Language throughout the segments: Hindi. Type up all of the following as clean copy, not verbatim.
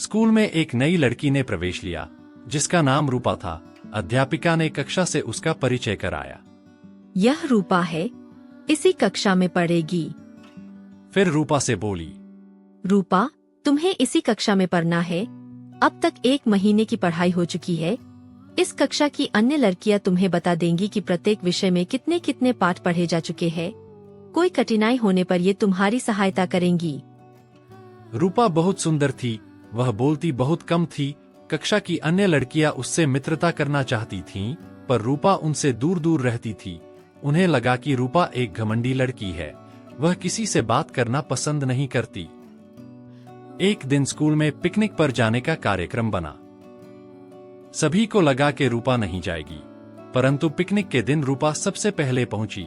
स्कूल में एक नई लड़की ने प्रवेश लिया जिसका नाम रूपा था। अध्यापिका ने कक्षा से उसका परिचय कराया। यह रूपा है, इसी कक्षा में पढ़ेगी। फिर रूपा से बोली, रूपा, तुम्हें इसी कक्षा में पढ़ना है। अब तक 1 महीने की पढ़ाई हो चुकी है। इस कक्षा की अन्य लड़कियां तुम्हें बता देंगी कि प्रत्येक विषय में कितने कितने पाठ पढ़े जा चुके हैं। कोई कठिनाई होने पर ये तुम्हारी सहायता करेंगी। रूपा बहुत सुंदर थी, वह बोलती बहुत कम थी। कक्षा की अन्य लड़कियां उससे मित्रता करना चाहती थीं, पर रूपा उनसे दूर दूर रहती थी। उन्हें लगा कि रूपा एक घमंडी लड़की है, वह किसी से बात करना पसंद नहीं करती। एक दिन स्कूल में पिकनिक पर जाने का कार्यक्रम बना। सभी को लगा कि रूपा नहीं जाएगी, परंतु पिकनिक के दिन रूपा सबसे पहले पहुंची।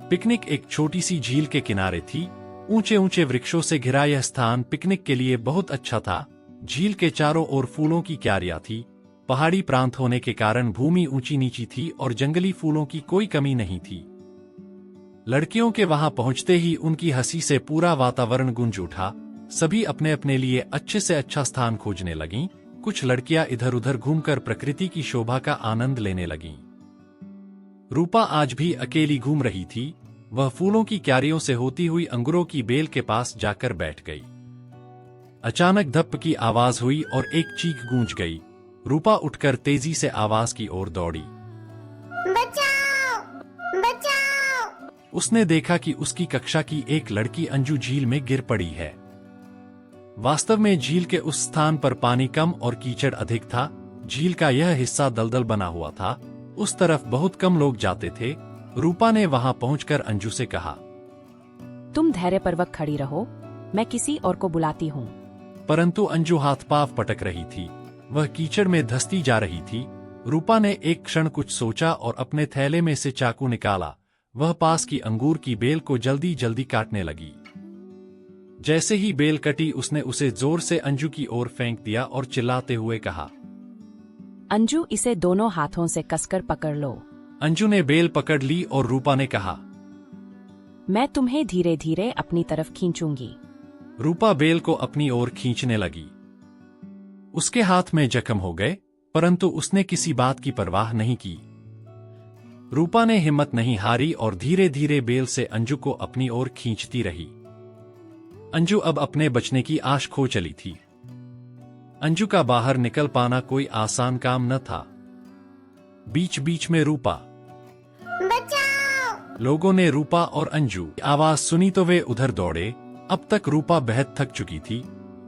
पिकनिक एक छोटी सी झील के किनारे थी। ऊंचे ऊंचे वृक्षों से घिरा यह स्थान पिकनिक के लिए बहुत अच्छा था। झील के चारों ओर फूलों की क्यारियां थी। पहाड़ी प्रांत होने के कारण भूमि ऊंची नीची थी और जंगली फूलों की कोई कमी नहीं थी। लड़कियों के वहां पहुंचते ही उनकी हंसी से पूरा वातावरण गूंज उठा। सभी अपने अपने लिए अच्छे से अच्छा स्थान खोजने लगीं। कुछ लड़कियां इधर उधर घूमकर प्रकृति की शोभा का आनंद लेने लगीं। रूपा आज भी अकेली घूम रही थी। वह फूलों की क्यारियों से होती हुई अंगूरों की बेल के पास जाकर बैठ गई। अचानक धप की आवाज हुई और एक चीख गूंज गई। रूपा उठकर तेजी से आवाज की ओर दौड़ी। बचाओ! बचाओ! उसने देखा कि उसकी कक्षा की एक लड़की अंजू झील में गिर पड़ी है। वास्तव में झील के उस स्थान पर पानी कम और कीचड़ अधिक था। झील का यह हिस्सा दलदल बना हुआ था। उस तरफ बहुत कम लोग जाते थे। रूपा ने वहां पहुंचकर अंजू से कहा, तुम धैर्यपूर्वक खड़ी रहो, मैं किसी और को बुलाती हूँ। परंतु अंजू हाथ पांव पटक रही थी। वह कीचड़ में धंसती जा रही थी। रूपा ने एक क्षण कुछ सोचा और अपने थैले में से चाकू निकाला। वह पास की अंगूर की बेल को जल्दी जल्दी काटने लगी। जैसे ही बेल कटी उसने उसे जोर से अंजू की ओर फेंक दिया और चिल्लाते हुए कहा, अंजू, इसे दोनों हाथों से कसकर पकड़ लो। अंजू ने बेल पकड़ ली और रूपा ने कहा, मैं तुम्हें धीरे धीरे अपनी तरफ खींचूंगी। रूपा बेल को अपनी ओर खींचने लगी। उसके हाथ में जख्म हो गए, परंतु उसने किसी बात की परवाह नहीं की। रूपा ने हिम्मत नहीं हारी और धीरे धीरे बेल से अंजू को अपनी ओर खींचती रही। अंजू अब अपने बचने की आश खो चली थी। अंजू का बाहर निकल पाना कोई आसान काम न था। बीच बीच में रूपा, बचाओ! लोगों ने रूपा और अंजू की आवाज सुनी तो वे उधर दौड़े। अब तक रूपा बेहद थक चुकी थी।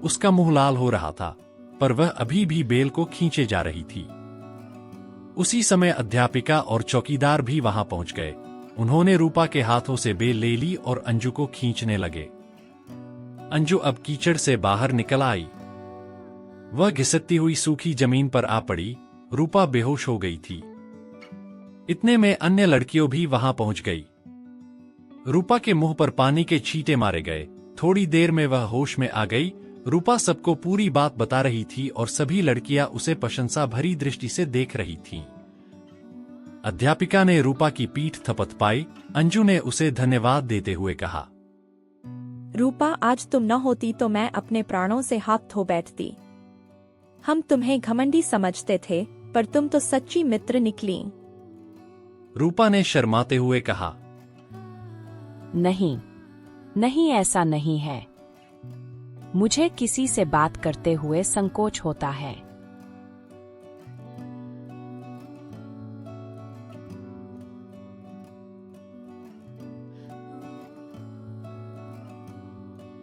उसका मुंह लाल हो रहा था, पर वह अभी भी बेल को खींचे जा रही थी। उसी समय अध्यापिका और चौकीदार भी वहां पहुंच गए। उन्होंने रूपा के हाथों से बेल ले ली और अंजू को खींचने लगे। अंजू अब कीचड़ से बाहर निकल आई। वह घिसटती हुई सूखी जमीन पर आ पड़ी। रूपा बेहोश हो गई थी। इतने में अन्य लड़कियों भी वहां पहुंच गई। रूपा के मुंह पर पानी के छींटे मारे गए। थोड़ी देर में वह होश में आ गई। रूपा सबको पूरी बात बता रही थी और सभी लड़कियां उसे प्रशंसा भरी दृष्टि से देख रही थीं। अध्यापिका ने रूपा की पीठ थपथपाई। अंजू ने उसे धन्यवाद देते हुए कहा, रूपा, आज तुम न होती तो मैं अपने प्राणों से हाथ धो बैठती। हम तुम्हें घमंडी समझते थे, पर तुम तो सच्ची मित्र निकली। रूपा ने शर्माते हुए कहा, नहीं नहीं, ऐसा नहीं है। मुझे किसी से बात करते हुए संकोच होता है।